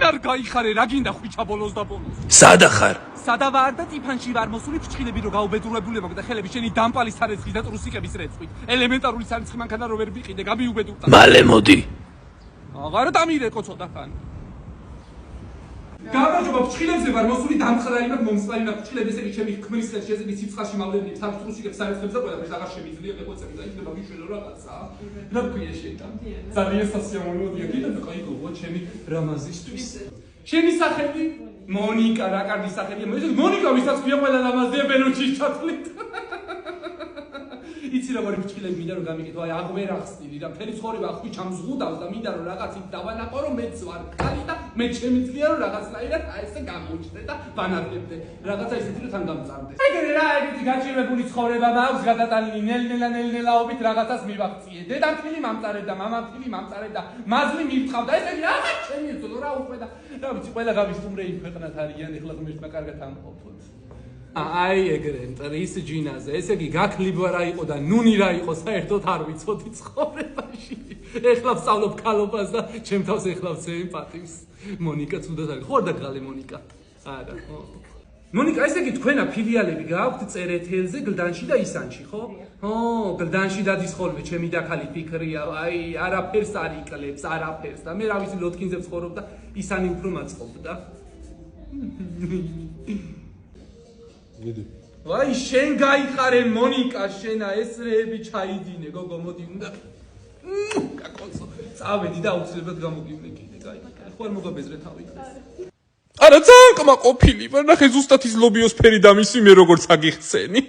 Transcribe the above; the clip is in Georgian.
არ გაიხარე, რა გინდა ხვიჩა ბოლოს და ბოლოს. სადა ხარ? სადა ვარ და ტიფანში ვარ მოსული ფრჩხილები რო გაუბედურებული მაქვს და ხელები შენი დამპალი სარეცხის და ტრუსიკების რეცხით. ელემენტარული სარეცხი მანქანა რო ვერ ვიყიდე, გამიუბედურდა. მალე მოდი. აღარ დამირეკო ცოტა ხანი. გამარჯობა, ფრჩხილებზე ვარ მოსული დამხრალი მაქვს მომსწარი მაქვს ფრჩხილები ესე ჩემი ქმრის ხელში ესე სიცხაში მავლენია, სამს ტრუსიკებს სარეცხებს და ყველაფერს აღარ შემიძლია მეყოცები და იქნება მიშველო რაღაცა. რა გქვია შენ? ძალიან სასიამოვნოა, კიდევ კაი გოგო ჩემი რამაზისთვის. შენი სახელი მონიკა, რა კარგი სახელია. მონიკა ვისაც ქვია ყველა ლამაზია ბელუჩის ჩათვლით. იცი როგორი ფრჩხილები მინდა რომ გამიგეთო, აი აღვერახსნილი და მთელი ცხოვრება ხვიჩამ ზღუდავს და მინდა რომ რაღაცით დავანაყო რომ მეც ვარ კალი და მე შემიძლია რომ რაღაცნაირად აი ესე გამოჩნდე და ვანადგებდე. რაღაცა ისეთი რომ თან გამწარდეს. ეგრე რა ეგეთი გაჭირვებული ცხოვრება მაქვს, გადატანილი ნელ-ნელა-ნელ-ნელაობით რაღაცას მივაღწიე. დედამ თილი მომწარებ და მამამ თილი მომწარებ და მაზლი მივთხავ და ესე რაღაც ჩემი ეცოდო რა უკვე და რა ვიცი ყველა გავისტუმრე იმ ქვეყნად არიან ეხლა ღმერთმა კარგად ამყოფოთ. აი ეგრე მტრის ჯინაზე, ესე იგი გაქლიბვა რა იყო და ნუნი რა იყო საერთოდ არ ვიცოდი ცხოვრებაში. ეხლა ვსწავლობ ქალობას და ჩემ თავს ეხლა ვცემ პატივს. მონიკა თუნდაც არის. ხო არ დაგღალე მონიკა? არა. მონიკა, ესე იგი თქვენა ფილიალები გააქვთ წერეთელზე, გლდანში და ისანში, ხო? ო, გლდანში დადის ხოლმე ჩემი დაქალი ფიქრია, აი არაფერს არ იკლებს, არაფერს და მე რა ვიცი ლოთკინზე ვცხოვრობ და ისანი უფრო მაწყობდა. ვაი შენ გაიყარე მონიკა შენა ესრეები ჩაიდინე გოგო მოდი უნდა კაკოცო წავედი და აუცილებლად გამოგივნე კიდე გაიყარე ხო არ მოგაბეზრე თავი არა ძალიან კმაყოფილი ვარ ნახე ზუსტად ის ლობიოსფერი და მისი მე როგორც აგიხსენი